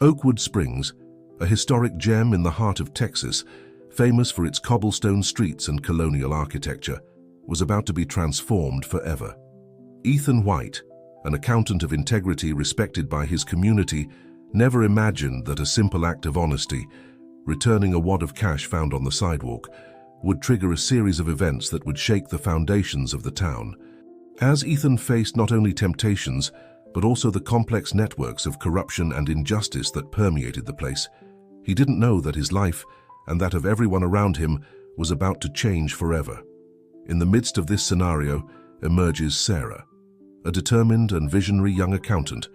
Oakwood Springs, a historic gem in the heart of Texas, famous for its cobblestone streets and colonial architecture, was about to be transformed forever. Ethan White, an accountant of integrity respected by his community, never imagined that a simple act of honesty, returning a wad of cash found on the sidewalk, would trigger a series of events that would shake the foundations of the town. As Ethan faced not only temptations, but also the complex networks of corruption and injustice that permeated the place, he didn't know that his life, and that of everyone around him, was about to change forever. In the midst of this scenario emerges Sarah, a determined and visionary young accountant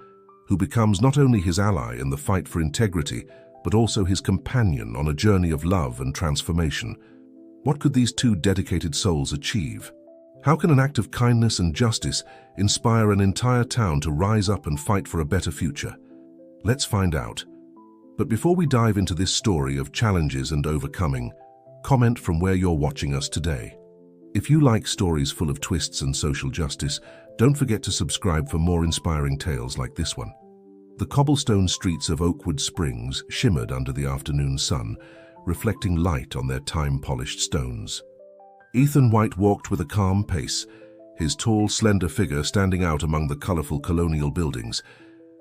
who becomes not only his ally in the fight for integrity, but also his companion on a journey of love and transformation. What could these two dedicated souls achieve? How can an act of kindness and justice inspire an entire town to rise up and fight for a better future? Let's find out. But before we dive into this story of challenges and overcoming, comment from where you're watching us today. If you like stories full of twists and social justice, don't forget to subscribe for more inspiring tales like this one. The cobblestone streets of Oakwood Springs shimmered under the afternoon sun, reflecting light on their time-polished stones. Ethan White walked with a calm pace, his tall, slender figure standing out among the colorful colonial buildings.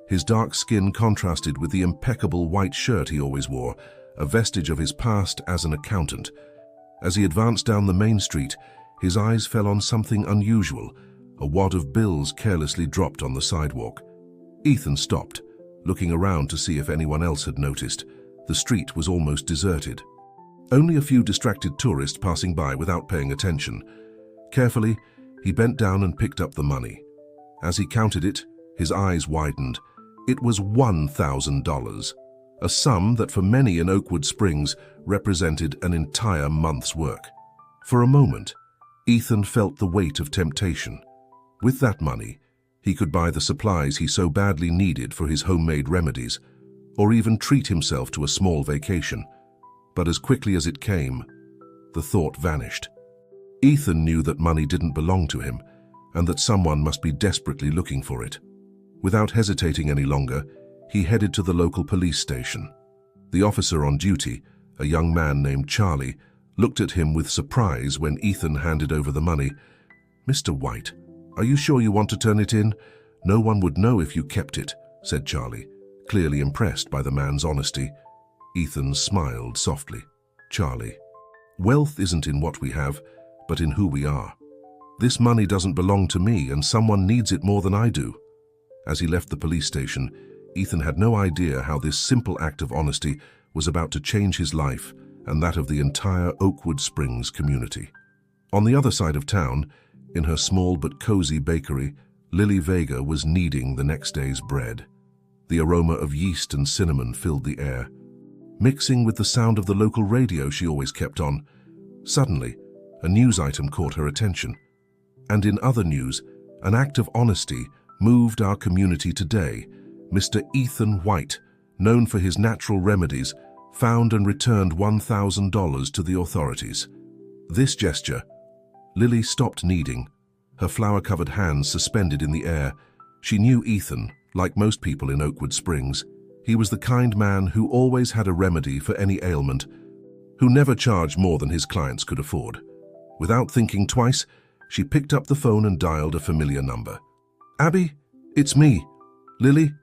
His dark skin contrasted with the impeccable white shirt he always wore, a vestige of his past as an accountant. As he advanced down the main street, his eyes fell on something unusual, a wad of bills carelessly dropped on the sidewalk. Ethan stopped, looking around to see if anyone else had noticed. The street was almost deserted. Only a few distracted tourists passing by without paying attention. Carefully, he bent down and picked up the money. As he counted it, his eyes widened. It was $1,000, a sum that for many in Oakwood Springs represented an entire month's work. For a moment, Ethan felt the weight of temptation. With that money, he could buy the supplies he so badly needed for his homemade remedies, or even treat himself to a small vacation. But as quickly as it came, the thought vanished. Ethan knew that money didn't belong to him, and that someone must be desperately looking for it. Without hesitating any longer, he headed to the local police station. The officer on duty, a young man named Charlie, looked at him with surprise when Ethan handed over the money. "Mr. White, are you sure you want to turn it in? No one would know if you kept it," said Charlie, clearly impressed by the man's honesty. Ethan smiled softly. "Charlie, wealth isn't in what we have, but in who we are. This money doesn't belong to me, and someone needs it more than I do." As he left the police station, Ethan had no idea how this simple act of honesty was about to change his life and that of the entire Oakwood Springs community. On the other side of town, in her small but cozy bakery, Lily Vega was kneading the next day's bread. The aroma of yeast and cinnamon filled the air, mixing with the sound of the local radio she always kept on. Suddenly, a news item caught her attention. And in other news, an act of honesty moved our community today. Mr. Ethan White, known for his natural remedies, found and returned $1,000 to the authorities. This gesture, Lily stopped kneading, her flour-covered hands suspended in the air. She knew Ethan, like most people in Oakwood Springs. He was the kind man who always had a remedy for any ailment, who never charged more than his clients could afford. Without thinking twice, she picked up the phone and dialed a familiar number. "Abby, it's me. Lily,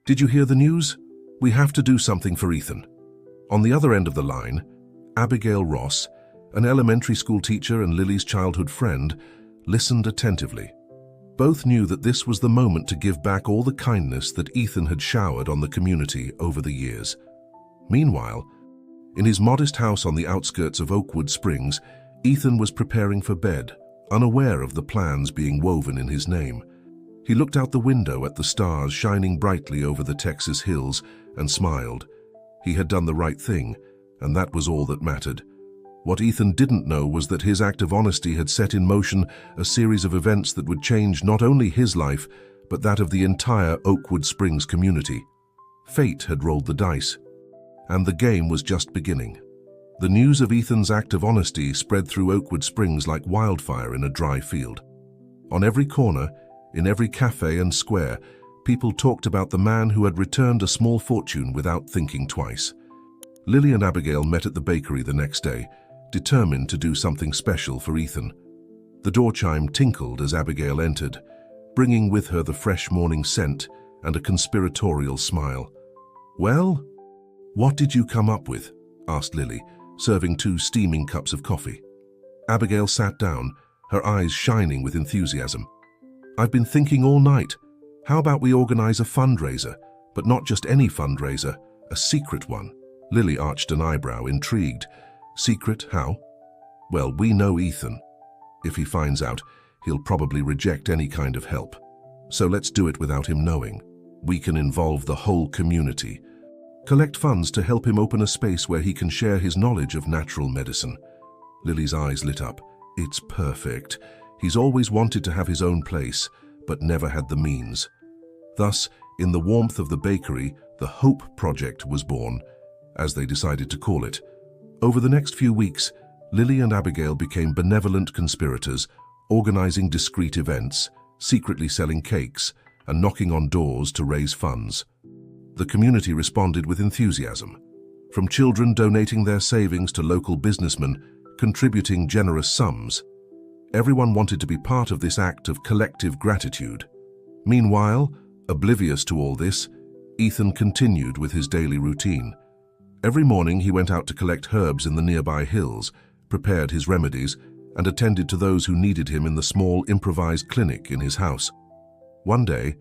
did you hear the news? We have to do something for Ethan." On the other end of the line, Abigail Ross, an elementary school teacher and Lily's childhood friend, listened attentively. Both knew that this was the moment to give back all the kindness that Ethan had showered on the community over the years. Meanwhile, in his modest house on the outskirts of Oakwood Springs, Ethan was preparing for bed, unaware of the plans being woven in his name. He looked out the window at the stars shining brightly over the Texas hills and smiled. He had done the right thing, and that was all that mattered. What Ethan didn't know was that his act of honesty had set in motion a series of events that would change not only his life, but that of the entire Oakwood Springs community. Fate had rolled the dice, and the game was just beginning. The news of Ethan's act of honesty spread through Oakwood Springs like wildfire in a dry field. On every corner, in every cafe and square, People talked about the man who had returned a small fortune without thinking twice. Lily and Abigail met at the bakery the next day, determined to do something special for Ethan. The door chime tinkled as Abigail entered, bringing with her the fresh morning scent and a conspiratorial smile. "Well, what did you come up with?" asked Lily, serving 2 steaming cups of coffee. Abigail sat down, her eyes shining with enthusiasm. "I've been thinking all night. How about we organize a fundraiser, but not just any fundraiser, a secret one?" Lily arched an eyebrow, intrigued. "Secret, how?" "Well, we know Ethan. If he finds out, he'll probably reject any kind of help. So let's do it without him knowing. We can involve the whole community. Collect funds to help him open a space where he can share his knowledge of natural medicine." Lily's eyes lit up. "It's perfect. He's always wanted to have his own place, but never had the means." Thus, in the warmth of the bakery, the Hope Project was born, as they decided to call it. Over the next few weeks, Lily and Abigail became benevolent conspirators, organizing discreet events, secretly selling cakes, and knocking on doors to raise funds. The community responded with enthusiasm, from children donating their savings to local businessmen contributing generous sums. Everyone wanted to be part of this act of collective gratitude. Meanwhile, oblivious to all this, Ethan continued with his daily routine. Every morning he went out to collect herbs in the nearby hills, prepared his remedies, and attended to those who needed him in the small improvised clinic in his house. One day,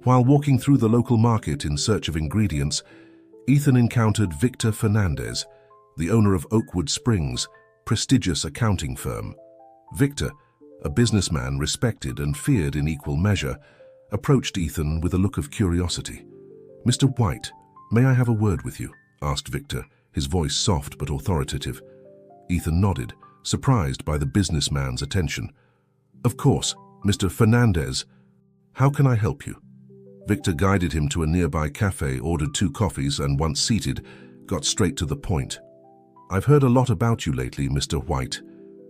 while walking through the local market in search of ingredients, Ethan encountered Victor Fernandez, the owner of Oakwood Springs, prestigious accounting firm. Victor, a businessman respected and feared in equal measure, approached Ethan with a look of curiosity. "Mr. White, may I have a word with you?" asked Victor, his voice soft but authoritative. Ethan nodded, surprised by the businessman's attention. "Of course, Mr. Fernandez. How can I help you?" Victor guided him to a nearby cafe, ordered 2 coffees, and once seated, got straight to the point. "I've heard a lot about you lately, Mr. White.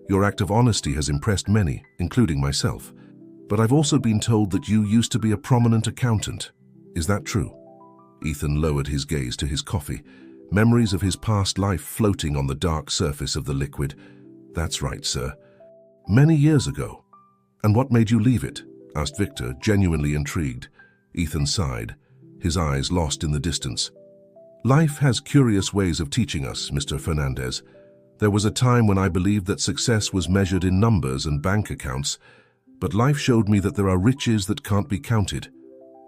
Your act of honesty has impressed many, including myself. But I've also been told that you used to be a prominent accountant. Is that true?" Ethan lowered his gaze to his coffee, memories of his past life floating on the dark surface of the liquid. "That's right, sir. Many years ago." "And what made you leave it?" asked Victor, genuinely intrigued. Ethan sighed, his eyes lost in the distance. "Life has curious ways of teaching us, Mr. Fernandez. There was a time when I believed that success was measured in numbers and bank accounts, but life showed me that there are riches that can't be counted."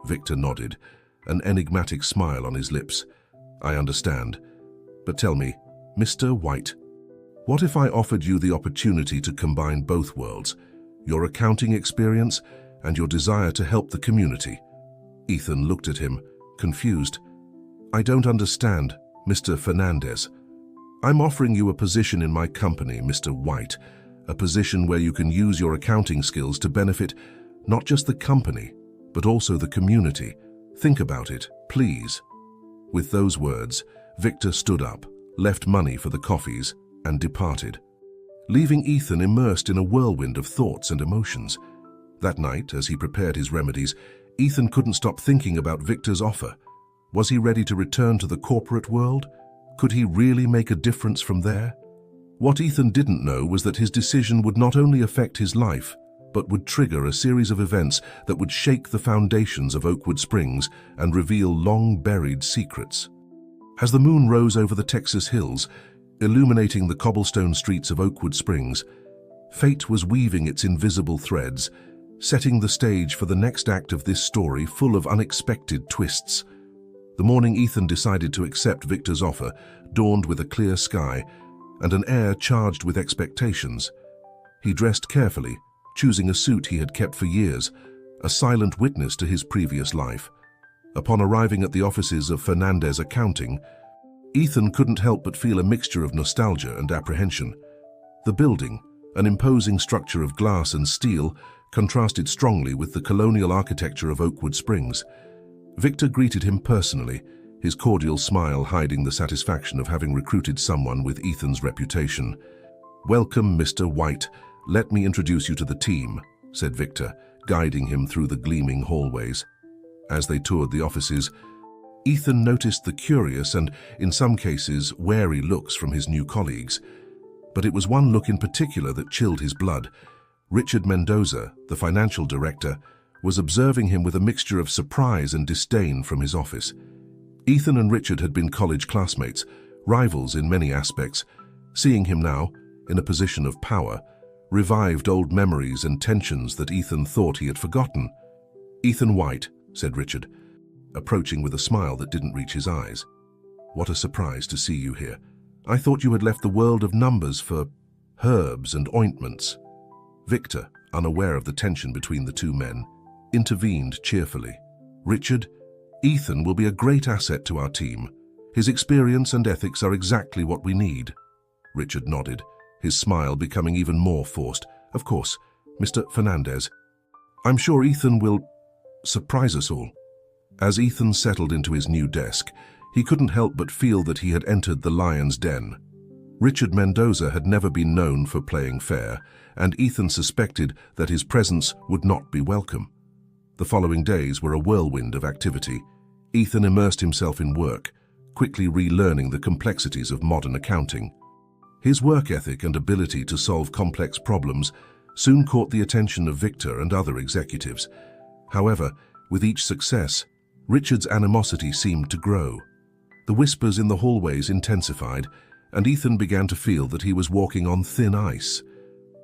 Victor nodded, an enigmatic smile on his lips. "I understand. But tell me, Mr. White, what if I offered you the opportunity to combine both worlds, your accounting experience and your desire to help the community?" Ethan looked at him, confused. "I don't understand, Mr. Fernandez. I'm offering you a position in my company, Mr. White, a position where you can use your accounting skills to benefit not just the company, but also the community. Think about it, please." With those words, Victor stood up, left money for the coffees, and departed, leaving Ethan immersed in a whirlwind of thoughts and emotions. That night, as he prepared his remedies, Ethan couldn't stop thinking about Victor's offer. Was he ready to return to the corporate world? Could he really make a difference from there? What Ethan didn't know was that his decision would not only affect his life, but would trigger a series of events that would shake the foundations of Oakwood Springs and reveal long-buried secrets. As the moon rose over the Texas hills, illuminating the cobblestone streets of Oakwood Springs, fate was weaving its invisible threads, setting the stage for the next act of this story full of unexpected twists. The morning Ethan decided to accept Victor's offer dawned with a clear sky and an air charged with expectations. He dressed carefully, choosing a suit he had kept for years, a silent witness to his previous life. Upon arriving at the offices of Fernandez Accounting, Ethan couldn't help but feel a mixture of nostalgia and apprehension. The building, an imposing structure of glass and steel, contrasted strongly with the colonial architecture of Oakwood Springs. Victor greeted him personally, his cordial smile hiding the satisfaction of having recruited someone with Ethan's reputation. "Welcome, Mr. White. Let me introduce you to the team," said Victor, guiding him through the gleaming hallways. As they toured the offices, Ethan noticed the curious and, in some cases, wary looks from his new colleagues. But it was one look in particular that chilled his blood. Richard Mendoza, the financial director, was observing him with a mixture of surprise and disdain from his office. Ethan and Richard had been college classmates, rivals in many aspects. Seeing him now, in a position of power, revived old memories and tensions that Ethan thought he had forgotten. "Ethan White," said Richard, approaching with a smile that didn't reach his eyes. "What a surprise to see you here. I thought you had left the world of numbers for herbs and ointments." Victor, unaware of the tension between the two men, intervened cheerfully. "Richard, Ethan will be a great asset to our team. His experience and ethics are exactly what we need." Richard nodded, his smile becoming even more forced. "Of course, Mr. Fernandez. I'm sure Ethan will surprise us all." As Ethan settled into his new desk, he couldn't help but feel that he had entered the lion's den. Richard Mendoza had never been known for playing fair, and Ethan suspected that his presence would not be welcome. The following days were a whirlwind of activity. Ethan immersed himself in work, quickly relearning the complexities of modern accounting. His work ethic and ability to solve complex problems soon caught the attention of Victor and other executives. However, with each success, Richard's animosity seemed to grow. The whispers in the hallways intensified, and Ethan began to feel that he was walking on thin ice.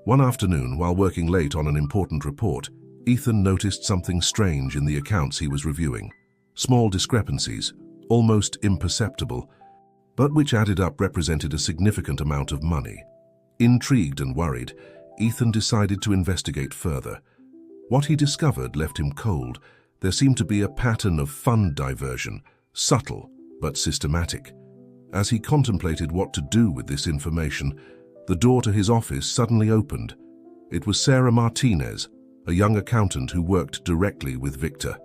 One afternoon, while working late on an important report, Ethan noticed something strange in the accounts he was reviewing. Small discrepancies, almost imperceptible, but which added up represented a significant amount of money. Intrigued and worried, Ethan decided to investigate further. What he discovered left him cold. There seemed to be a pattern of fund diversion, subtle but systematic. As he contemplated what to do with this information, the door to his office suddenly opened. It was Sarah Martinez, a young accountant who worked directly with Victor.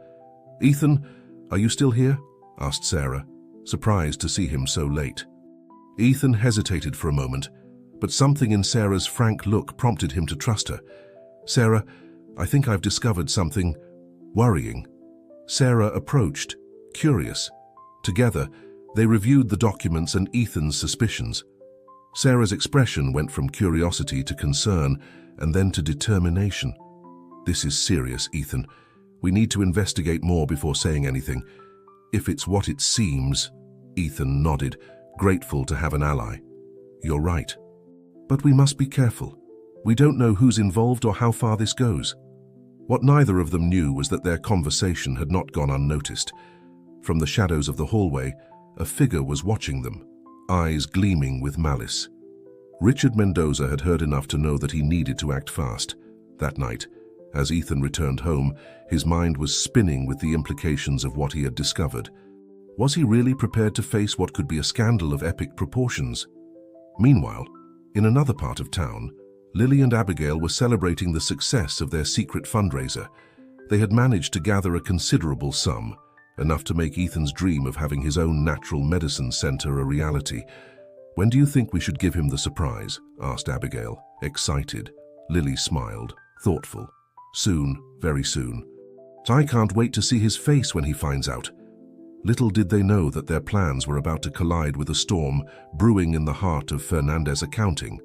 "Ethan, are you still here?" asked Sarah, surprised to see him so late. Ethan hesitated for a moment, but something in Sarah's frank look prompted him to trust her. "Sarah, I think I've discovered something worrying." Sarah approached, curious. Together, they reviewed the documents and Ethan's suspicions. Sarah's expression went from curiosity to concern and then to determination. "This is serious, Ethan. We need to investigate more before saying anything. If it's what it seems." Ethan nodded, grateful to have an ally. "You're right. But we must be careful. We don't know who's involved or how far this goes." What neither of them knew was that their conversation had not gone unnoticed. From the shadows of the hallway, a figure was watching them, eyes gleaming with malice. Richard Mendoza had heard enough to know that he needed to act fast. That night, as Ethan returned home, his mind was spinning with the implications of what he had discovered. Was he really prepared to face what could be a scandal of epic proportions? Meanwhile, in another part of town, Lily and Abigail were celebrating the success of their secret fundraiser. They had managed to gather a considerable sum, enough to make Ethan's dream of having his own natural medicine center a reality. "When do you think we should give him the surprise?" asked Abigail, excited. Lily smiled, thoughtful. "Soon, very soon. I can't wait to see his face when he finds out." Little did they know that their plans were about to collide with a storm brewing in the heart of Fernandez Accounting.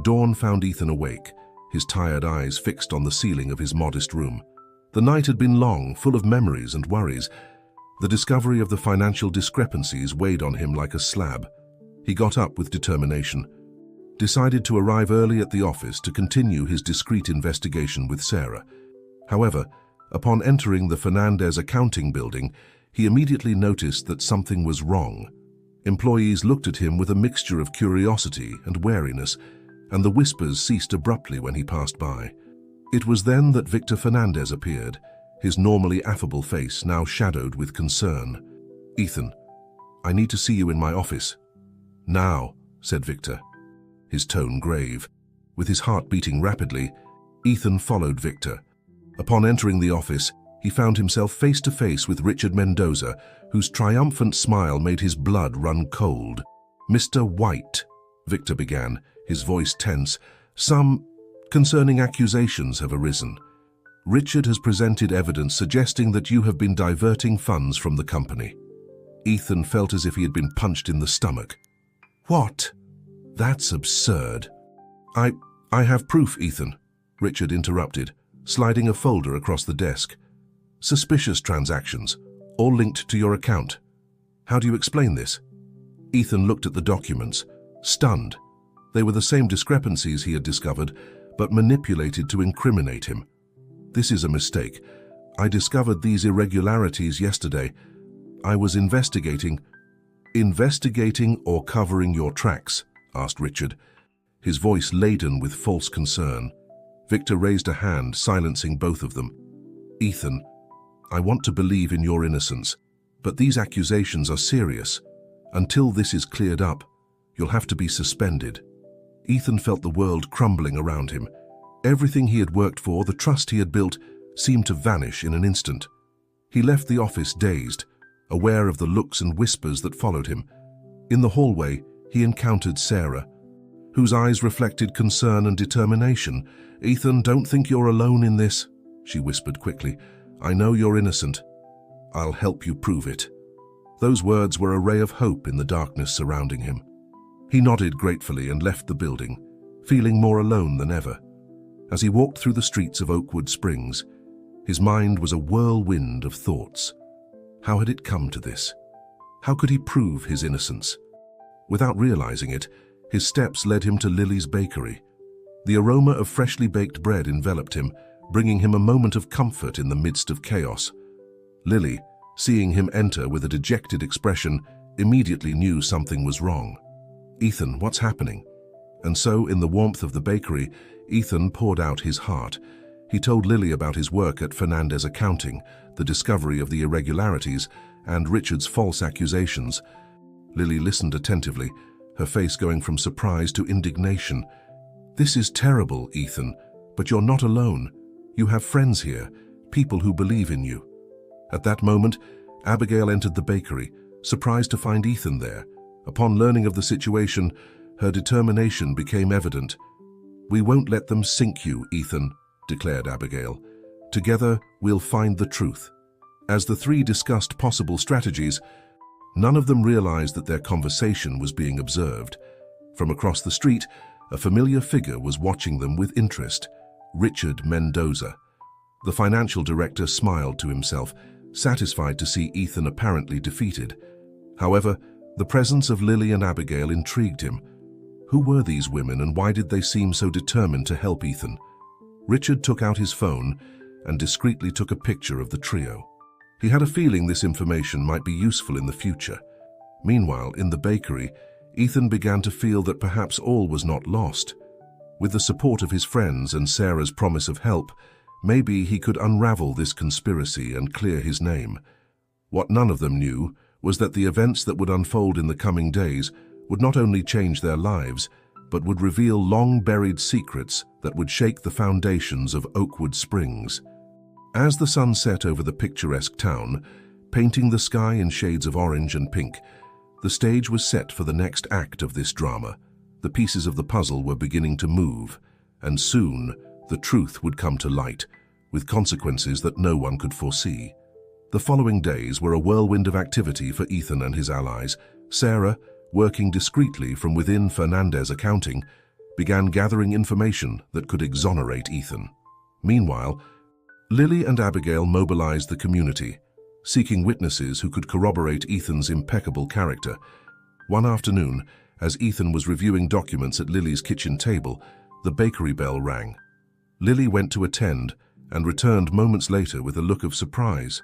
Dawn found Ethan awake, his tired eyes fixed on the ceiling of his modest room. The night had been long, full of memories and worries. The discovery of the financial discrepancies weighed on him like a slab. He got up with determination, decided to arrive early at the office to continue his discreet investigation with Sarah. However, upon entering the Fernandez Accounting building, he immediately noticed that something was wrong. Employees looked at him with a mixture of curiosity and wariness, and the whispers ceased abruptly when he passed by. It was then that Victor Fernandez appeared, his normally affable face now shadowed with concern. "Ethan, I need to see you in my office." "Now," said Victor, his tone grave. With his heart beating rapidly, Ethan followed Victor. Upon entering the office, he found himself face to face with Richard Mendoza, whose triumphant smile made his blood run cold. "Mr. White," Victor began, his voice tense, "some concerning accusations have arisen." Richard has presented evidence suggesting that you have been diverting funds from the company. Ethan felt as if he had been punched in the stomach. What? That's absurd. I have proof, Ethan, Richard interrupted, sliding a folder across the desk. Suspicious transactions, all linked to your account. How do you explain this? Ethan looked at the documents, stunned. They were the same discrepancies he had discovered, but manipulated to incriminate him. This is a mistake. I discovered these irregularities yesterday. I was investigating. Investigating or covering your tracks? Asked Richard, his voice laden with false concern. Victor raised a hand, silencing both of them. Ethan, I want to believe in your innocence, but these accusations are serious. Until this is cleared up, you'll have to be suspended. Ethan felt the world crumbling around him. Everything he had worked for, the trust he had built, seemed to vanish in an instant. He left the office dazed, aware of the looks and whispers that followed him. In the hallway, he encountered Sarah, whose eyes reflected concern and determination. Ethan, don't think you're alone in this, she whispered quickly. I know you're innocent. I'll help you prove it. Those words were a ray of hope in the darkness surrounding him. He nodded gratefully and left the building, feeling more alone than ever. As he walked through the streets of Oakwood Springs, his mind was a whirlwind of thoughts. How had it come to this? How could he prove his innocence? Without realizing it, his steps led him to Lily's bakery. The aroma of freshly baked bread enveloped him, bringing him a moment of comfort in the midst of chaos. Lily, seeing him enter with a dejected expression, immediately knew something was wrong. Ethan, what's happening? And so, in the warmth of the bakery, Ethan poured out his heart. He told Lily about his work at Fernandez Accounting, the discovery of the irregularities, and Richard's false accusations. Lily listened attentively, her face going from surprise to indignation. This is terrible, Ethan, but you're not alone. You have friends here, people who believe in you. At that moment, Abigail entered the bakery, surprised to find Ethan there. Upon learning of the situation, her determination became evident. We won't let them sink you, Ethan, declared Abigail. Together, we'll find the truth. As the three discussed possible strategies, none of them realized that their conversation was being observed. From across the street, a familiar figure was watching them with interest, Richard Mendoza. The financial director smiled to himself, satisfied to see Ethan apparently defeated. However, the presence of Lily and Abigail intrigued him. Who were these women and why did they seem so determined to help Ethan? Richard took out his phone and discreetly took a picture of the trio. He had a feeling this information might be useful in the future. Meanwhile, in the bakery, Ethan began to feel that perhaps all was not lost. With the support of his friends and Sarah's promise of help, maybe he could unravel this conspiracy and clear his name. What none of them knew was that the events that would unfold in the coming days would not only change their lives, but would reveal long-buried secrets that would shake the foundations of Oakwood Springs. As the sun set over the picturesque town, painting the sky in shades of orange and pink, the stage was set for the next act of this drama. The pieces of the puzzle were beginning to move, and soon the truth would come to light, with consequences that no one could foresee. The following days were a whirlwind of activity for Ethan and his allies. Sarah, working discreetly from within Fernandez Accounting, began gathering information that could exonerate Ethan. Meanwhile, Lily and Abigail mobilized the community, seeking witnesses who could corroborate Ethan's impeccable character. One afternoon, as Ethan was reviewing documents at Lily's kitchen table, the bakery bell rang. Lily went to attend and returned moments later with a look of surprise.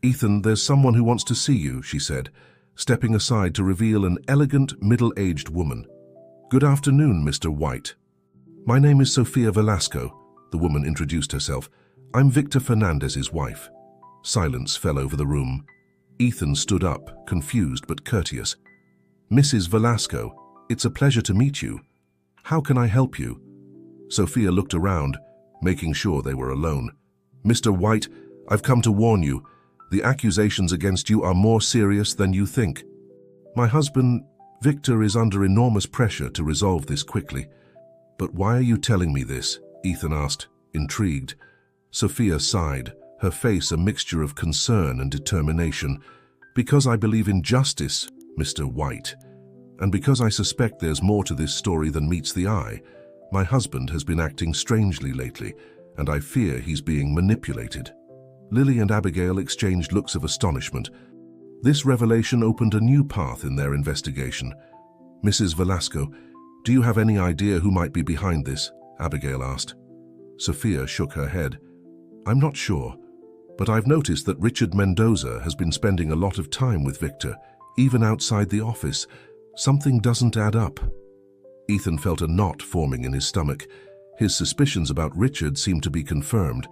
Ethan, there's someone who wants to see you, she said, stepping aside to reveal an elegant, middle-aged woman. Good afternoon, Mr. White. My name is Sofia Velasco, the woman introduced herself. I'm Victor Fernandez's wife. Silence fell over the room. Ethan stood up, confused but courteous. Mrs. Velasco, it's a pleasure to meet you. How can I help you? Sofia looked around, making sure they were alone. Mr. White, I've come to warn you. The accusations against you are more serious than you think. My husband, Victor, is under enormous pressure to resolve this quickly. But why are you telling me this? Ethan asked, intrigued. Sophia sighed, her face a mixture of concern and determination. "Because I believe in justice, Mr. White. And because I suspect there's more to this story than meets the eye. My husband has been acting strangely lately, and I fear he's being manipulated." Lily and Abigail exchanged looks of astonishment. This revelation opened a new path in their investigation. "Mrs. Velasco, do you have any idea who might be behind this?" Abigail asked. Sophia shook her head. "I'm not sure, but I've noticed that Richard Mendoza has been spending a lot of time with Victor, even outside the office. Something doesn't add up." Ethan felt a knot forming in his stomach. His suspicions about Richard seemed to be confirmed.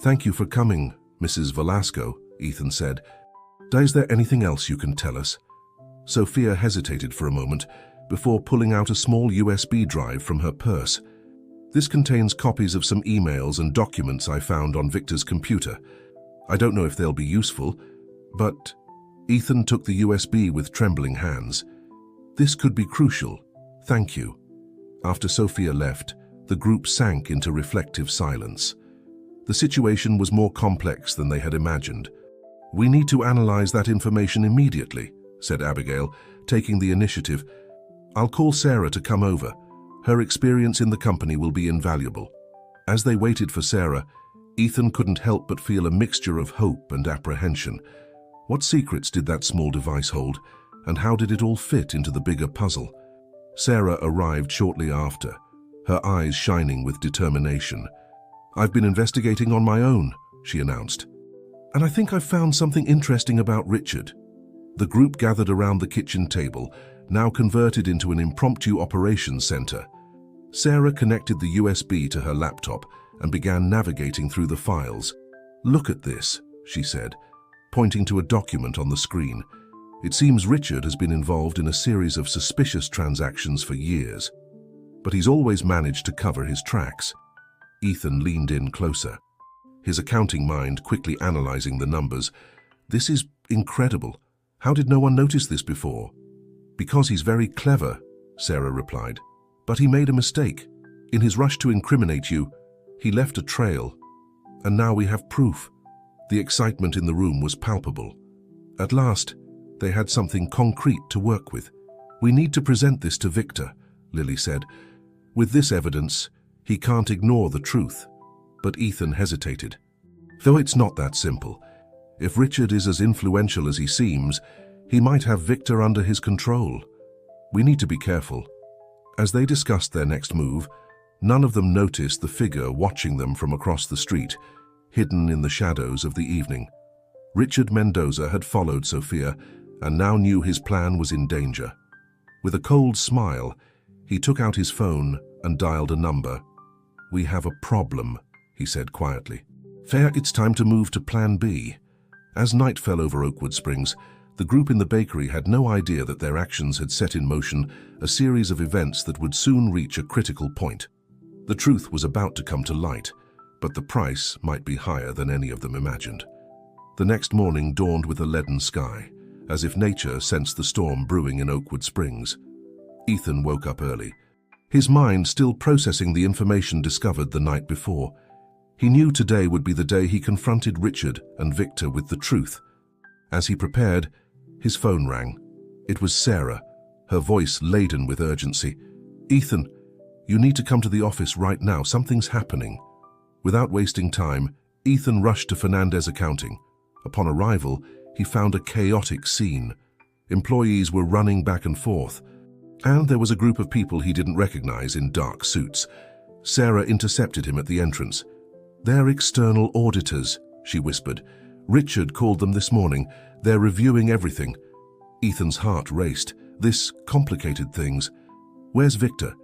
"Thank you for coming, Mrs. Velasco," Ethan said. "Is there anything else you can tell us?" Sophia hesitated for a moment before pulling out a small USB drive from her purse. "This contains copies of some emails and documents I found on Victor's computer. I don't know if they'll be useful, but..." Ethan took the USB with trembling hands. "This could be crucial. Thank you." After Sophia left, the group sank into reflective silence. The situation was more complex than they had imagined. "We need to analyze that information immediately," said Abigail, taking the initiative. "I'll call Sarah to come over. Her experience in the company will be invaluable." As they waited for Sarah, Ethan couldn't help but feel a mixture of hope and apprehension. What secrets did that small device hold, and how did it all fit into the bigger puzzle? Sarah arrived shortly after, her eyes shining with determination. "I've been investigating on my own," she announced. "And I think I've found something interesting about Richard." The group gathered around the kitchen table, now converted into an impromptu operations center. Sarah connected the USB to her laptop and began navigating through the files. "Look at this," she said, pointing to a document on the screen. "It seems Richard has been involved in a series of suspicious transactions for years, but he's always managed to cover his tracks." Ethan leaned in closer, his accounting mind quickly analyzing the numbers. "This is incredible. How did no one notice this before?" "Because he's very clever," Sarah replied. "But he made a mistake. In his rush to incriminate you, he left a trail. And now we have proof." The excitement in the room was palpable. At last, they had something concrete to work with. "We need to present this to Victor," Lily said. "With this evidence, he can't ignore the truth." But Ethan hesitated. "Though it's not that simple. If Richard is as influential as he seems, he might have Victor under his control. We need to be careful." As they discussed their next move, none of them noticed the figure watching them from across the street, hidden in the shadows of the evening. Richard Mendoza had followed Sophia and now knew his plan was in danger. With a cold smile, he took out his phone and dialed a number. "We have a problem," he said quietly. "Fair, it's time to move to Plan B." As night fell over Oakwood Springs, the group in the bakery had no idea that their actions had set in motion a series of events that would soon reach a critical point. The truth was about to come to light, but the price might be higher than any of them imagined. The next morning dawned with a leaden sky, as if nature sensed the storm brewing in Oakwood Springs. Ethan woke up early, his mind still processing the information discovered the night before. He knew today would be the day he confronted Richard and Victor with the truth. As he prepared, his phone rang. It was Sarah, her voice laden with urgency. "Ethan, you need to come to the office right now. Something's happening." Without wasting time, Ethan rushed to Fernandez Accounting. Upon arrival, he found a chaotic scene. Employees were running back and forth, and there was a group of people he didn't recognize in dark suits. Sarah intercepted him at the entrance. "They're external auditors," she whispered. "Richard called them this morning. They're reviewing everything." Ethan's heart raced. This complicated things. "Where's Victor?"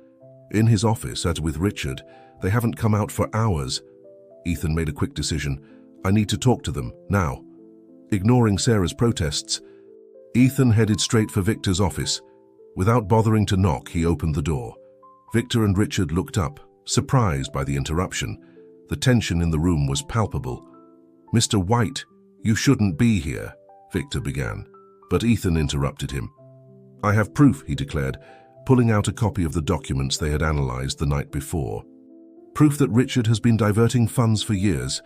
"In his office, as with Richard. They haven't come out for hours." Ethan made a quick decision. "I need to talk to them, now." Ignoring Sarah's protests, Ethan headed straight for Victor's office. Without bothering to knock, he opened the door. Victor and Richard looked up, surprised by the interruption. The tension in the room was palpable. "Mr. White, you shouldn't be here," Victor began. But Ethan interrupted him. "I have proof," he declared, pulling out a copy of the documents they had analyzed the night before. Proof that Richard has been diverting funds for years.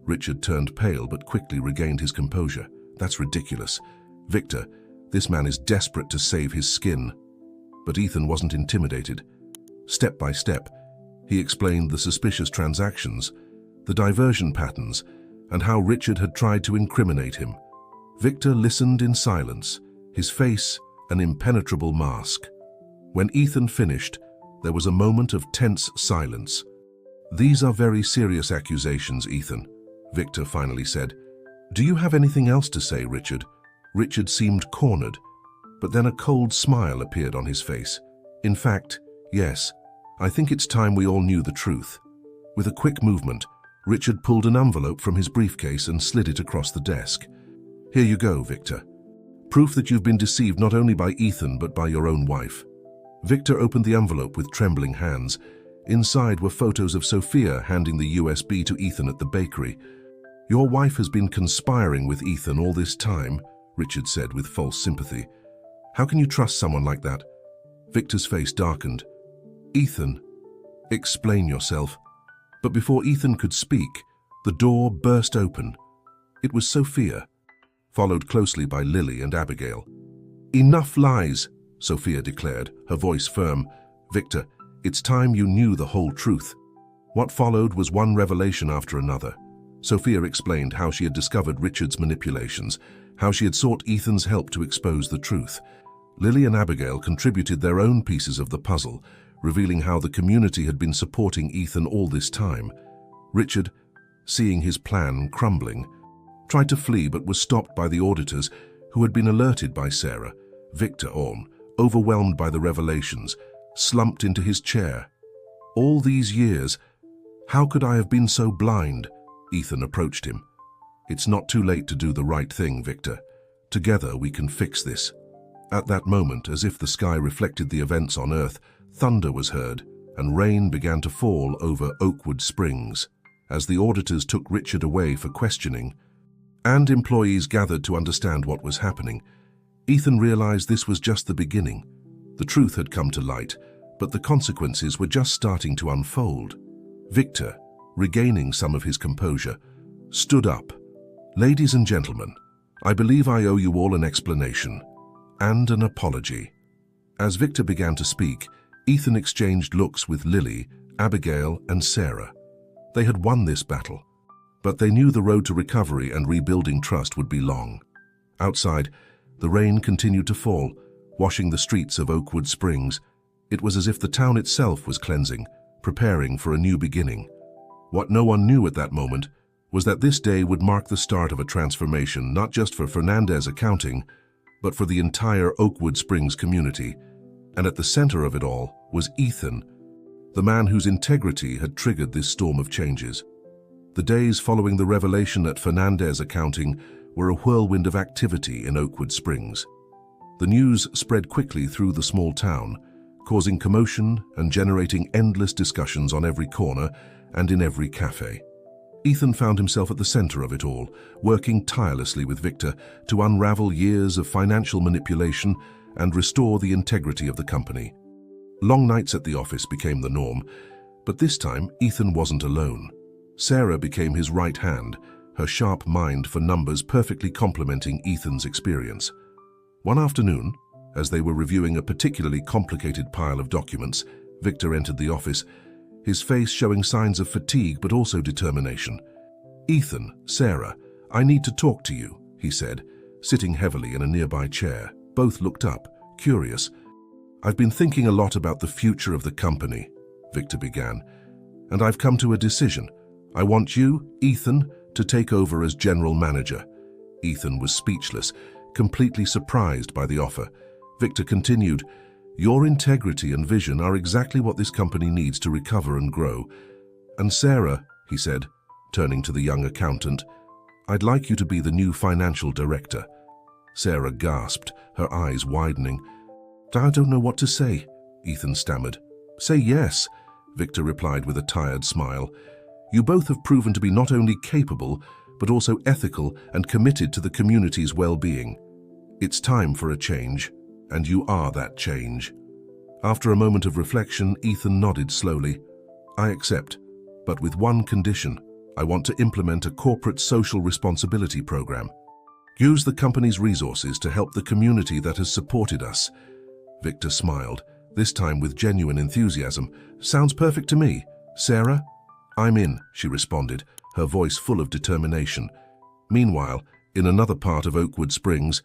Richard turned pale but quickly regained his composure. That's ridiculous. Victor, this man is desperate to save his skin. But Ethan wasn't intimidated. Step by step, he explained the suspicious transactions, the diversion patterns, and how Richard had tried to incriminate him. Victor listened in silence, his face an impenetrable mask. When Ethan finished, there was a moment of tense silence. "These are very serious accusations, Ethan," Victor finally said. "Do you have anything else to say, Richard?" Richard seemed cornered, but then a cold smile appeared on his face. "In fact, yes, I think it's time we all knew the truth." With a quick movement, Richard pulled an envelope from his briefcase and slid it across the desk. "Here you go, Victor. Proof that you've been deceived not only by Ethan but by your own wife." Victor opened the envelope with trembling hands. Inside were photos of Sophia handing the USB to Ethan at the bakery. "Your wife has been conspiring with Ethan all this time," Richard said with false sympathy. "How can you trust someone like that?" Victor's face darkened. "Ethan, explain yourself." But before Ethan could speak, the door burst open. It was Sophia, followed closely by Lily and Abigail. "Enough lies," Sophia declared, her voice firm. "Victor, it's time you knew the whole truth." What followed was one revelation after another. Sophia explained how she had discovered Richard's manipulations, how she had sought Ethan's help to expose the truth. Lily and Abigail contributed their own pieces of the puzzle, revealing how the community had been supporting Ethan all this time. Richard, seeing his plan crumbling, tried to flee but was stopped by the auditors who had been alerted by Sarah. Victor, overwhelmed by the revelations, slumped into his chair. "All these years, how could I have been so blind?" Ethan approached him. "It's not too late to do the right thing, Victor. Together we can fix this." At that moment, as if the sky reflected the events on Earth, thunder was heard, and rain began to fall over Oakwood Springs. As the auditors took Richard away for questioning, and employees gathered to understand what was happening, Ethan realized this was just the beginning. The truth had come to light, but the consequences were just starting to unfold. Victor, regaining some of his composure, stood up. "Ladies and gentlemen, I believe I owe you all an explanation and an apology." As Victor began to speak, Ethan exchanged looks with Lily, Abigail, and Sarah. They had won this battle, but they knew the road to recovery and rebuilding trust would be long. Outside, the rain continued to fall, washing the streets of Oakwood Springs. It was as if the town itself was cleansing, preparing for a new beginning. What no one knew at that moment was that this day would mark the start of a transformation not just for Fernandez Accounting, but for the entire Oakwood Springs community. And at the center of it all was Ethan, the man whose integrity had triggered this storm of changes. The days following the revelation at Fernandez Accounting were a whirlwind of activity in Oakwood Springs. The news spread quickly through the small town, causing commotion and generating endless discussions on every corner and in every cafe. Ethan found himself at the center of it all, working tirelessly with Victor to unravel years of financial manipulation and restore the integrity of the company. Long nights at the office became the norm, but this time Ethan wasn't alone. Sarah became his right hand, her sharp mind for numbers perfectly complementing Ethan's experience. One afternoon, as they were reviewing a particularly complicated pile of documents, Victor entered the office, his face showing signs of fatigue but also determination. "Ethan, Sarah, I need to talk to you," he said, sitting heavily in a nearby chair. Both looked up, curious. "I've been thinking a lot about the future of the company," Victor began, "and I've come to a decision. I want you, Ethan, to take over as general manager." Ethan was speechless, completely surprised by the offer. Victor continued, "Your integrity and vision are exactly what this company needs to recover and grow. And Sarah," he said, turning to the young accountant, "I'd like you to be the new financial director." Sarah gasped, her eyes widening. "I don't know what to say," Ethan stammered. "Say yes," Victor replied with a tired smile. "You both have proven to be not only capable, but also ethical and committed to the community's well-being. It's time for a change, and you are that change." After a moment of reflection, Ethan nodded slowly. I accept, but with one condition. I want to implement a corporate social responsibility program. Use the company's resources to help the community that has supported us. Victor smiled, this time with genuine enthusiasm. Sounds perfect to me. Sarah? I'm in, she responded, her voice full of determination. Meanwhile, in another part of Oakwood Springs,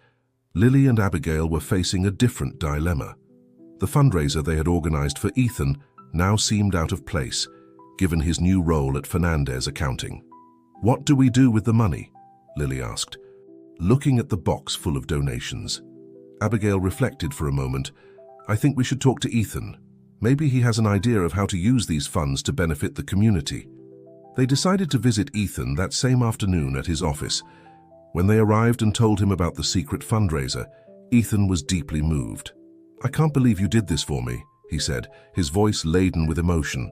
Lily and Abigail were facing a different dilemma. The fundraiser they had organized for Ethan now seemed out of place, given his new role at Fernandez Accounting. What do we do with the money? Lily asked, looking at the box full of donations. Abigail reflected for a moment. I think we should talk to Ethan. Maybe he has an idea of how to use these funds to benefit the community. They decided to visit Ethan that same afternoon at his office. When they arrived and told him about the secret fundraiser, Ethan was deeply moved. I can't believe you did this for me, he said, his voice laden with emotion.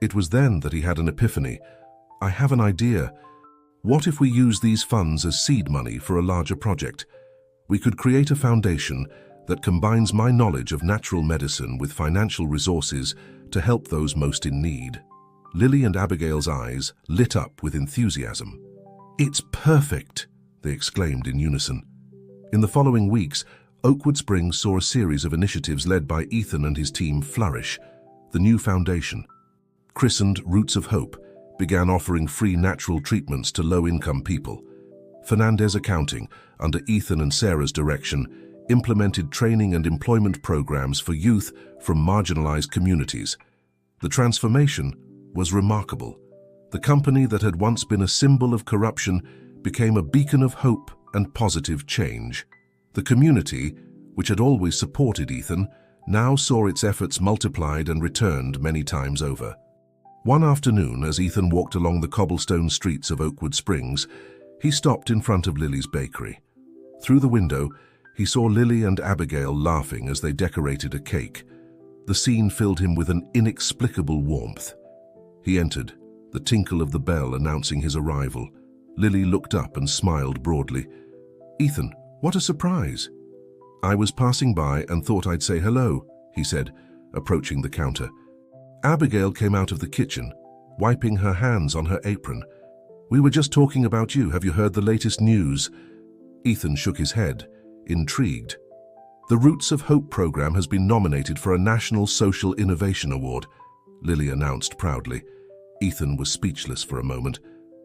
It was then that he had an epiphany. I have an idea. What if we use these funds as seed money for a larger project? We could create a foundation that combines my knowledge of natural medicine with financial resources to help those most in need. Lily and Abigail's eyes lit up with enthusiasm. It's perfect, they exclaimed in unison. In the following weeks, Oakwood Springs saw a series of initiatives led by Ethan and his team flourish. The new foundation, christened Roots of Hope, began offering free natural treatments to low-income people. Fernandez Accounting, under Ethan and Sarah's direction, implemented training and employment programs for youth from marginalized communities. The transformation was remarkable. The company that had once been a symbol of corruption became a beacon of hope and positive change. The community, which had always supported Ethan, now saw its efforts multiplied and returned many times over. One afternoon, as Ethan walked along the cobblestone streets of Oakwood Springs, he stopped in front of Lily's bakery. Through the window, he saw Lily and Abigail laughing as they decorated a cake. The scene filled him with an inexplicable warmth. He entered, the tinkle of the bell announcing his arrival. Lily looked up and smiled broadly. Ethan, what a surprise! I was passing by and thought I'd say hello, he said, approaching the counter. Abigail came out of the kitchen, wiping her hands on her apron. We were just talking about you. Have you heard the latest news? Ethan shook his head, intrigued. The Roots of Hope program has been nominated for a National Social Innovation Award, Lily announced proudly. Ethan was speechless for a moment.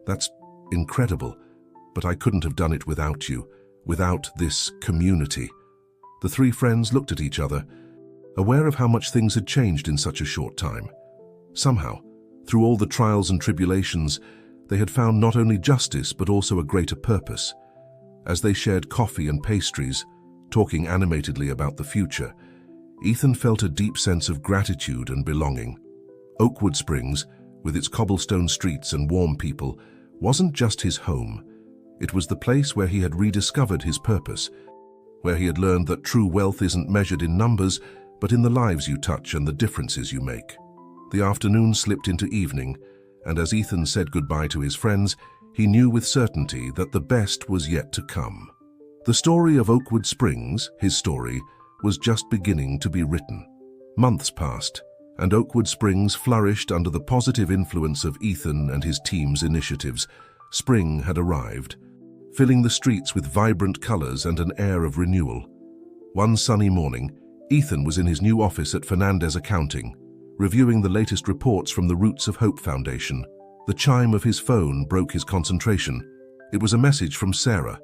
That's incredible, but I couldn't have done it without you, without this community. The three friends looked at each other, aware of how much things had changed in such a short time. Somehow, through all the trials and tribulations, they had found not only justice but also a greater purpose. As they shared coffee and pastries, talking animatedly about the future, Ethan felt a deep sense of gratitude and belonging. Oakwood Springs, with its cobblestone streets and warm people, wasn't just his home. It was the place where he had rediscovered his purpose, where he had learned that true wealth isn't measured in numbers, but in the lives you touch and the differences you make. The afternoon slipped into evening, and as Ethan said goodbye to his friends, he knew with certainty that the best was yet to come. The story of Oakwood Springs, his story, was just beginning to be written. Months passed, and Oakwood Springs flourished under the positive influence of Ethan and his team's initiatives. Spring had arrived, filling the streets with vibrant colors and an air of renewal. One sunny morning, Ethan was in his new office at Fernandez Accounting, reviewing the latest reports from the Roots of Hope Foundation. The chime of his phone broke his concentration. It was a message from Sarah.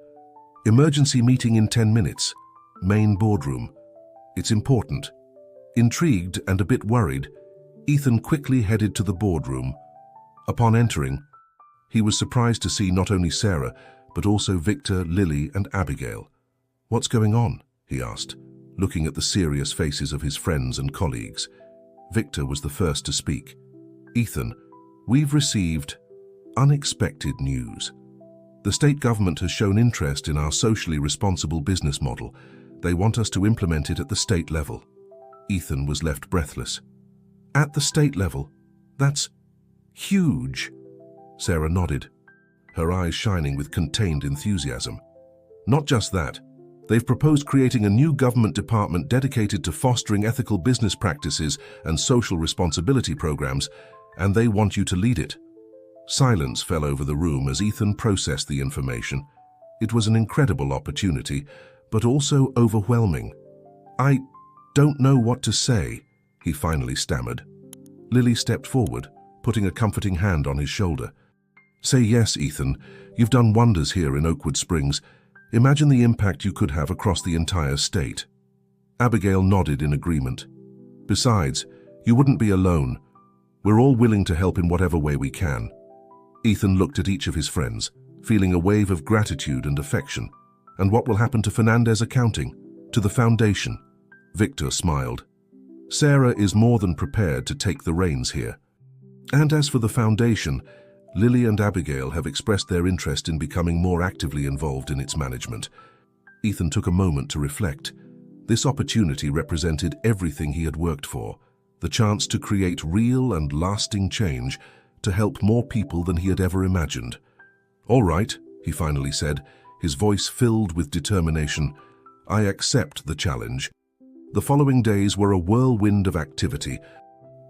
Emergency meeting in 10 minutes. Main boardroom. It's important. Intrigued and a bit worried, Ethan quickly headed to the boardroom. Upon entering, he was surprised to see not only Sarah, but also Victor, Lily, and Abigail. What's going on? He asked, looking at the serious faces of his friends and colleagues. Victor was the first to speak. Ethan, we've received unexpected news. The state government has shown interest in our socially responsible business model. They want us to implement it at the state level. Ethan was left breathless. At the state level? That's huge. Sarah nodded, her eyes shining with contained enthusiasm. Not just that. They've proposed creating a new government department dedicated to fostering ethical business practices and social responsibility programs, and they want you to lead it." Silence fell over the room as Ethan processed the information. It was an incredible opportunity, but also overwhelming. "I don't know what to say," he finally stammered. Lily stepped forward, putting a comforting hand on his shoulder. "Say yes, Ethan. You've done wonders here in Oakwood Springs. Imagine the impact you could have across the entire state." Abigail nodded in agreement. "Besides, you wouldn't be alone. We're all willing to help in whatever way we can." Ethan looked at each of his friends, feeling a wave of gratitude and affection. "And what will happen to Fernandez Accounting? To the foundation?" Victor smiled. "Sarah is more than prepared to take the reins here. And as for the foundation, Lily and Abigail have expressed their interest in becoming more actively involved in its management." Ethan took a moment to reflect. This opportunity represented everything he had worked for, the chance to create real and lasting change, to help more people than he had ever imagined. "All right," he finally said, his voice filled with determination. "I accept the challenge." The following days were a whirlwind of activity.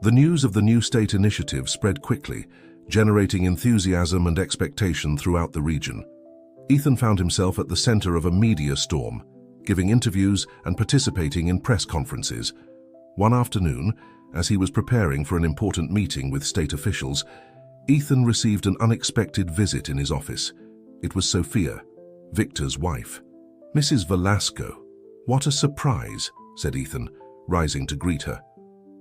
The news of the new state initiative spread quickly, generating enthusiasm and expectation throughout the region. Ethan found himself at the center of a media storm, giving interviews and participating in press conferences. One afternoon, as he was preparing for an important meeting with state officials, Ethan received an unexpected visit in his office. It was Sophia, Victor's wife. "Mrs. Velasco, what a surprise," said Ethan, rising to greet her.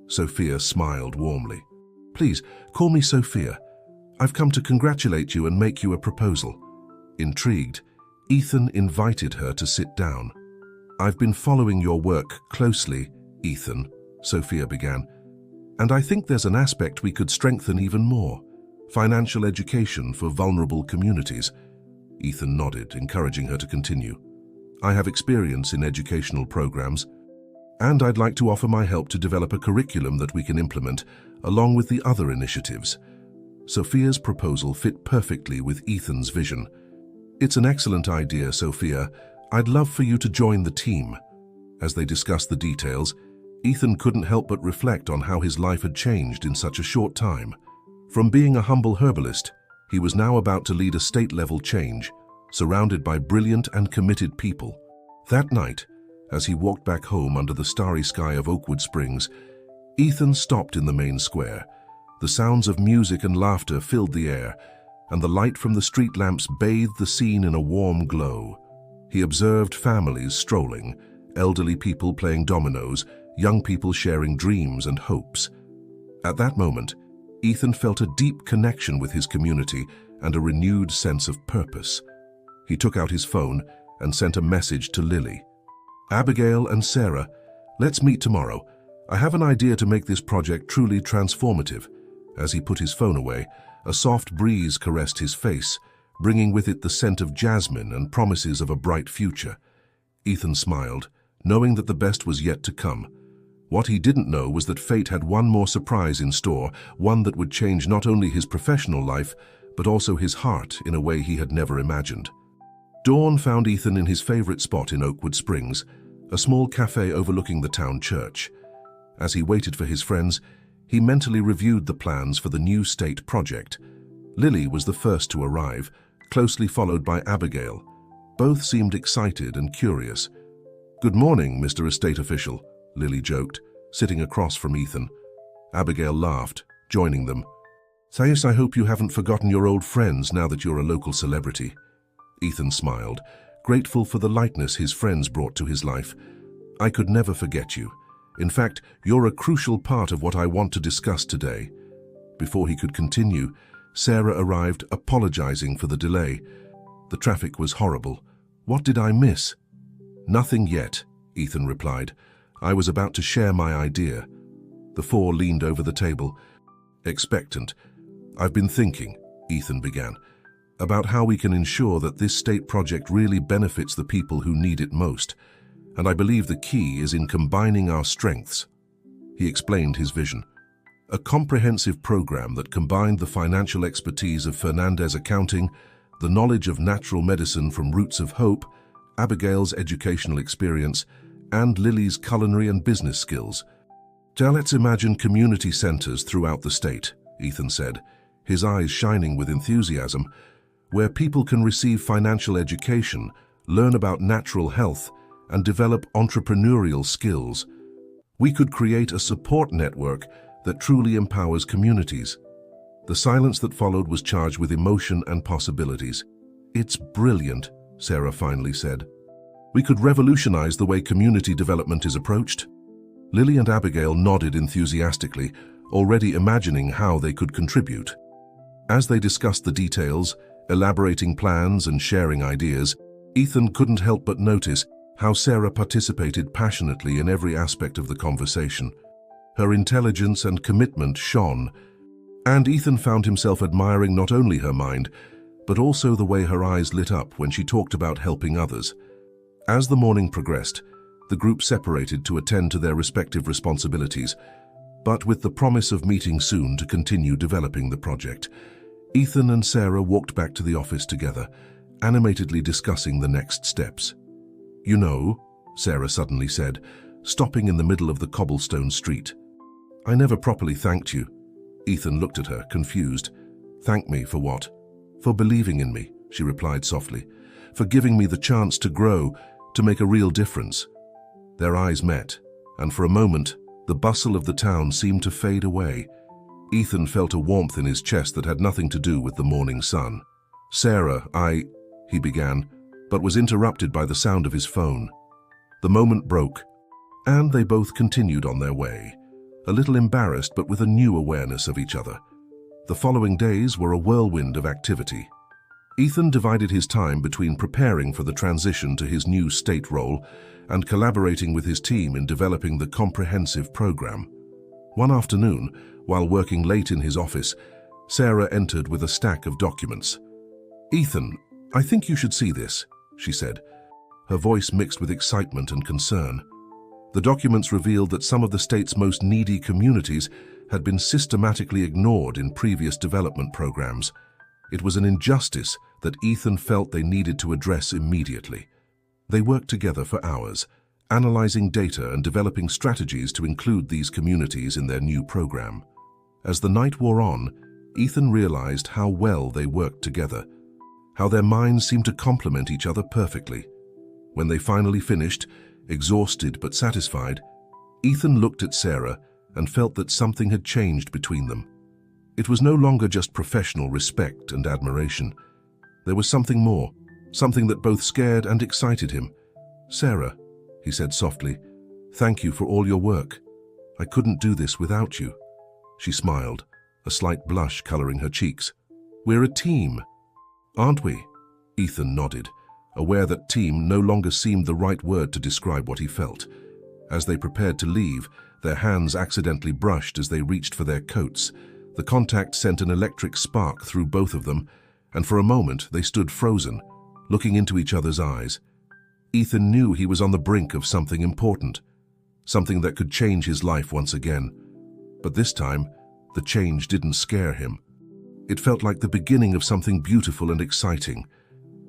Sophia smiled warmly. "Please, call me Sophia. I've come to congratulate you and make you a proposal." Intrigued, Ethan invited her to sit down. "I've been following your work closely, Ethan," Sophia began, "and I think there's an aspect we could strengthen even more: financial education for vulnerable communities." Ethan nodded, encouraging her to continue. "I have experience in educational programs, and I'd like to offer my help to develop a curriculum that we can implement, along with the other initiatives." Sophia's proposal fit perfectly with Ethan's vision. "It's an excellent idea, Sophia. I'd love for you to join the team." As they discussed the details, Ethan couldn't help but reflect on how his life had changed in such a short time. From being a humble herbalist, he was now about to lead a state-level change, surrounded by brilliant and committed people. That night, as he walked back home under the starry sky of Oakwood Springs, Ethan stopped in the main square. The sounds of music and laughter filled the air, and the light from the street lamps bathed the scene in a warm glow. He observed families strolling, elderly people playing dominoes, young people sharing dreams and hopes. At that moment, Ethan felt a deep connection with his community and a renewed sense of purpose. He took out his phone and sent a message to Lily. "Abigail and Sarah, let's meet tomorrow. I have an idea to make this project truly transformative." As he put his phone away, a soft breeze caressed his face, bringing with it the scent of jasmine and promises of a bright future. Ethan smiled, knowing that the best was yet to come. What he didn't know was that fate had one more surprise in store, one that would change not only his professional life, but also his heart in a way he had never imagined. Dawn found Ethan in his favorite spot in Oakwood Springs, a small cafe overlooking the town church. As he waited for his friends, he mentally reviewed the plans for the new state project. Lily was the first to arrive, closely followed by Abigail. Both seemed excited and curious. "Good morning, Mr. Estate Official," Lily joked, sitting across from Ethan. Abigail laughed, joining them. "Sayus, I hope you haven't forgotten your old friends now that you're a local celebrity." Ethan smiled, grateful for the lightness his friends brought to his life. "I could never forget you. In fact, you're a crucial part of what I want to discuss today." Before he could continue, Sarah arrived, apologizing for the delay. "The traffic was horrible. What did I miss?" "Nothing yet," Ethan replied. "I was about to share my idea." The four leaned over the table, expectant. "I've been thinking," Ethan began, "about how we can ensure that this state project really benefits the people who need it most. And I believe the key is in combining our strengths." He explained his vision. A comprehensive program that combined the financial expertise of Fernandez Accounting, the knowledge of natural medicine from Roots of Hope, Abigail's educational experience, and Lily's culinary and business skills. Now let's imagine community centers throughout the state. Ethan said, his eyes shining with enthusiasm, where people can receive financial education, learn about natural health, and develop entrepreneurial skills. We could create a support network that truly empowers communities. The silence that followed was charged with emotion and possibilities. It's brilliant, Sarah finally said. We could revolutionize the way community development is approached. Lily and Abigail nodded enthusiastically, already imagining how they could contribute. As they discussed the details, elaborating plans and sharing ideas, Ethan couldn't help but notice how Sarah participated passionately in every aspect of the conversation. Her intelligence and commitment shone, and Ethan found himself admiring not only her mind, but also the way her eyes lit up when she talked about helping others. As the morning progressed, the group separated to attend to their respective responsibilities, but with the promise of meeting soon to continue developing the project. Ethan and Sarah walked back to the office together, animatedly discussing the next steps. "You know," Sarah suddenly said, stopping in the middle of the cobblestone street. "I never properly thanked you." Ethan looked at her, confused. "Thank me for what?" "For believing in me," she replied softly. "For giving me the chance to grow, to make a real difference." Their eyes met, and for a moment, the bustle of the town seemed to fade away. Ethan felt a warmth in his chest that had nothing to do with the morning sun. "Sarah, he began, but was interrupted by the sound of his phone. The moment broke, and they both continued on their way, a little embarrassed but with a new awareness of each other. The following days were a whirlwind of activity. Ethan divided his time between preparing for the transition to his new state role and collaborating with his team in developing the comprehensive program. One afternoon, while working late in his office, Sarah entered with a stack of documents. "Ethan, I think you should see this," she said, her voice mixed with excitement and concern. The documents revealed that some of the state's most needy communities had been systematically ignored in previous development programs. It was an injustice that Ethan felt they needed to address immediately. They worked together for hours, analyzing data and developing strategies to include these communities in their new program. As the night wore on, Ethan realized how well they worked together, how their minds seemed to complement each other perfectly. When they finally finished, exhausted but satisfied, Ethan looked at Sarah and felt that something had changed between them. It was no longer just professional respect and admiration. There was something more, something that both scared and excited him. "Sarah," he said softly, "thank you for all your work. I couldn't do this without you." She smiled, a slight blush coloring her cheeks. "We're a team, aren't we?" Ethan nodded, aware that team no longer seemed the right word to describe what he felt. As they prepared to leave, their hands accidentally brushed as they reached for their coats. The contact sent an electric spark through both of them, and for a moment they stood frozen, looking into each other's eyes. Ethan knew he was on the brink of something important, something that could change his life once again. But this time, the change didn't scare him. It felt like the beginning of something beautiful and exciting.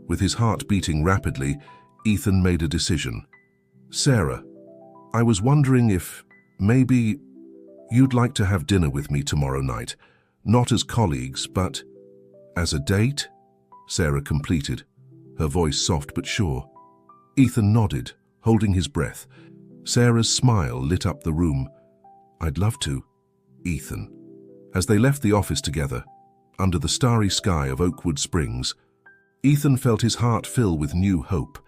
With his heart beating rapidly, Ethan made a decision. "Sarah, I was wondering if maybe you'd like to have dinner with me tomorrow night, not as colleagues, but as a date?" Sarah completed, her voice soft but sure. Ethan nodded, holding his breath. Sarah's smile lit up the room. "I'd love to, Ethan." As they left the office together, under the starry sky of Oakwood Springs, Ethan felt his heart fill with new hope.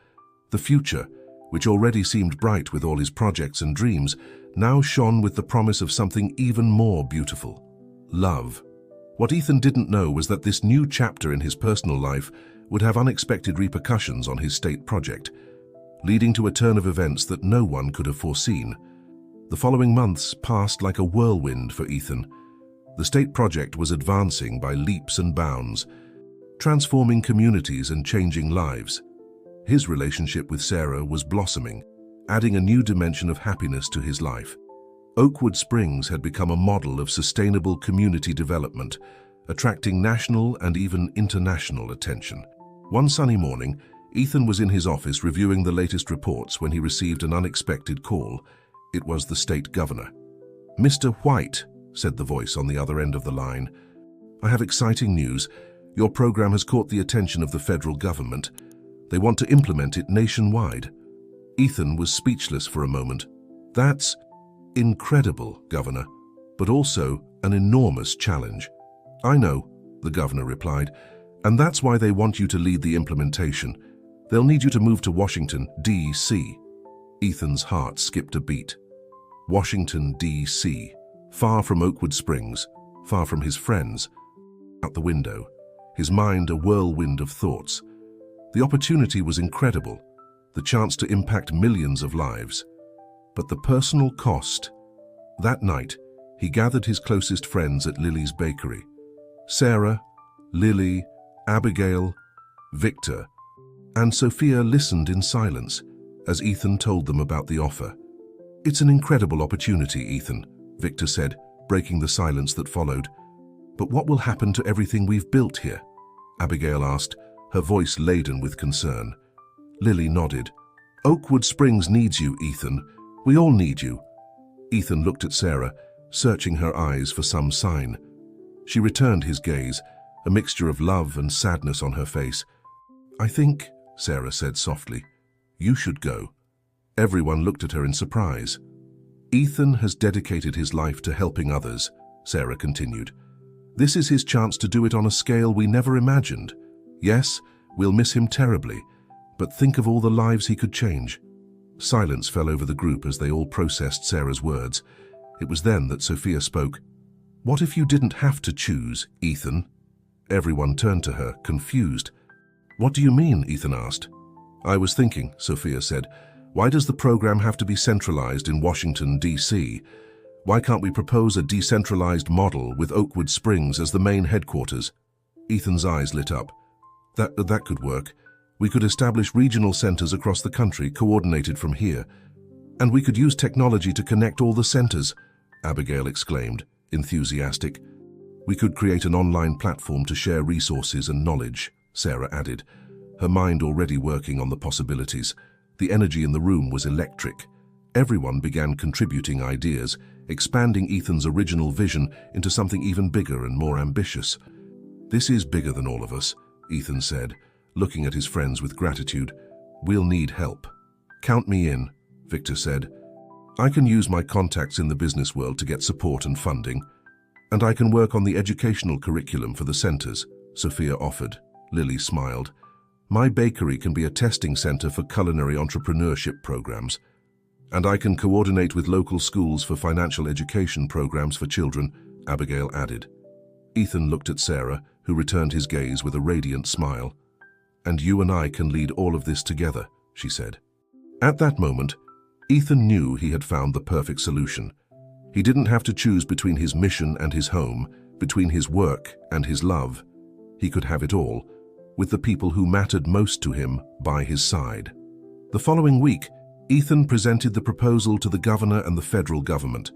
The future, which already seemed bright with all his projects and dreams, now shone with the promise of something even more beautiful: love. What Ethan didn't know was that this new chapter in his personal life would have unexpected repercussions on his state project, leading to a turn of events that no one could have foreseen. The following months passed like a whirlwind for Ethan. The state project was advancing by leaps and bounds, transforming communities and changing lives. His relationship with Sarah was blossoming, adding a new dimension of happiness to his life. Oakwood Springs had become a model of sustainable community development, attracting national and even international attention. One sunny morning, Ethan was in his office reviewing the latest reports when he received an unexpected call. It was the state governor. "Mr. White," said the voice on the other end of the line. "I have exciting news. Your program has caught the attention of the federal government. They want to implement it nationwide." Ethan was speechless for a moment. "That's incredible, Governor, but also an enormous challenge." "I know," the governor replied, "and that's why they want you to lead the implementation. They'll need you to move to Washington, D.C. Ethan's heart skipped a beat. Washington, D.C., far from Oakwood Springs, far from his friends. Out the window, his mind a whirlwind of thoughts. The opportunity was incredible, the chance to impact millions of lives. But the personal cost. That night, he gathered his closest friends at Lily's bakery. Sarah, Lily, Abigail, Victor, and Sophia listened in silence as Ethan told them about the offer. "It's an incredible opportunity, Ethan," Victor said, breaking the silence that followed. "But what will happen to everything we've built here?" Abigail asked, her voice laden with concern. Lily nodded. "Oakwood Springs needs you, Ethan. We all need you." Ethan looked at Sarah, searching her eyes for some sign. She returned his gaze, a mixture of love and sadness on her face. "I think," Sarah said softly, "you should go." Everyone looked at her in surprise. "Ethan has dedicated his life to helping others," Sarah continued. "This is his chance to do it on a scale we never imagined. Yes, we'll miss him terribly, but think of all the lives he could change." Silence fell over the group as they all processed Sarah's words. It was then that Sophia spoke. "What if you didn't have to choose, Ethan?" Everyone turned to her, confused. "What do you mean?" Ethan asked. "I was thinking," Sophia said. "Why does the program have to be centralized in Washington, D.C.? Why can't we propose a decentralized model with Oakwood Springs as the main headquarters?" Ethan's eyes lit up. That could work. We could establish regional centers across the country, coordinated from here. And we could use technology to connect all the centers," Abigail exclaimed, enthusiastic. "We could create an online platform to share resources and knowledge," Sarah added, her mind already working on the possibilities. The energy in the room was electric. Everyone began contributing ideas, expanding Ethan's original vision into something even bigger and more ambitious. "This is bigger than all of us," Ethan said, looking at his friends with gratitude. "We'll need help." "Count me in," Victor said. "I can use my contacts in the business world to get support and funding. And I can work on the educational curriculum for the centers," Sophia offered. Lily smiled. "My bakery can be a testing center for culinary entrepreneurship programs. And I can coordinate with local schools for financial education programs for children," Abigail added. Ethan looked at Sarah, who returned his gaze with a radiant smile. "And you and I can lead all of this together," she said. At that moment, Ethan knew he had found the perfect solution. He didn't have to choose between his mission and his home, between his work and his love. He could have it all, with the people who mattered most to him by his side. The following week, Ethan presented the proposal to the governor and the federal government.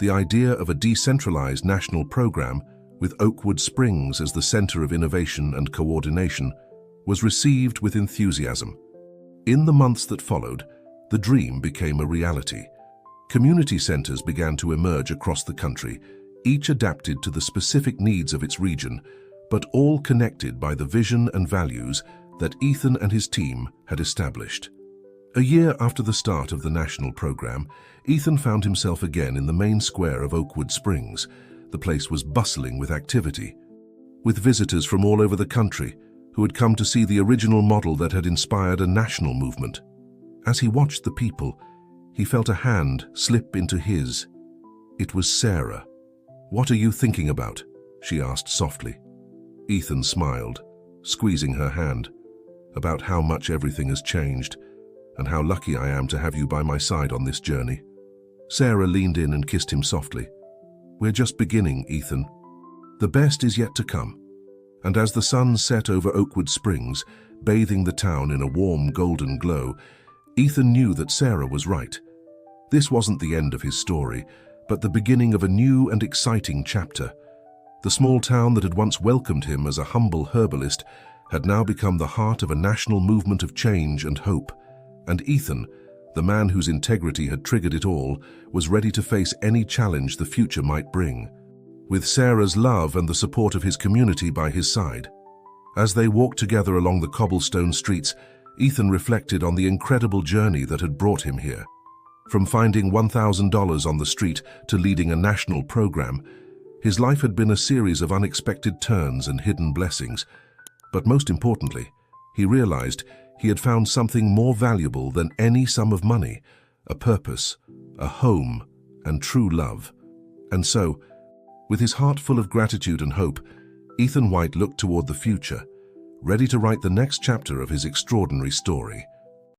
The idea of a decentralized national program with Oakwood Springs as the center of innovation and coordination was received with enthusiasm. In the months that followed, the dream became a reality. Community centers began to emerge across the country, each adapted to the specific needs of its region, but all connected by the vision and values that Ethan and his team had established. A year after the start of the national program, Ethan found himself again in the main square of Oakwood Springs. The place was bustling with activity, with visitors from all over the country who had come to see the original model that had inspired a national movement. As he watched the people, he felt a hand slip into his. It was Sarah. "What are you thinking about?" she asked softly. Ethan smiled, squeezing her hand. "About how much everything has changed, and how lucky I am to have you by my side on this journey." Sarah leaned in and kissed him softly. "We're just beginning, Ethan. The best is yet to come." And as the sun set over Oakwood Springs, bathing the town in a warm golden glow, Ethan knew that Sarah was right. This wasn't the end of his story, but the beginning of a new and exciting chapter. The small town that had once welcomed him as a humble herbalist had now become the heart of a national movement of change and hope. And Ethan, The man whose integrity had triggered it all was ready to face any challenge the future might bring, with Sarah's love and the support of his community by his side. As they walked together along the cobblestone streets, Ethan reflected on the incredible journey that had brought him here. From finding $1,000 on the street to leading a national program, his life had been a series of unexpected turns and hidden blessings. But most importantly, he realized he had found something more valuable than any sum of money: a purpose, a home, and true love. And so, with his heart full of gratitude and hope, Ethan White looked toward the future, ready to write the next chapter of his extraordinary story.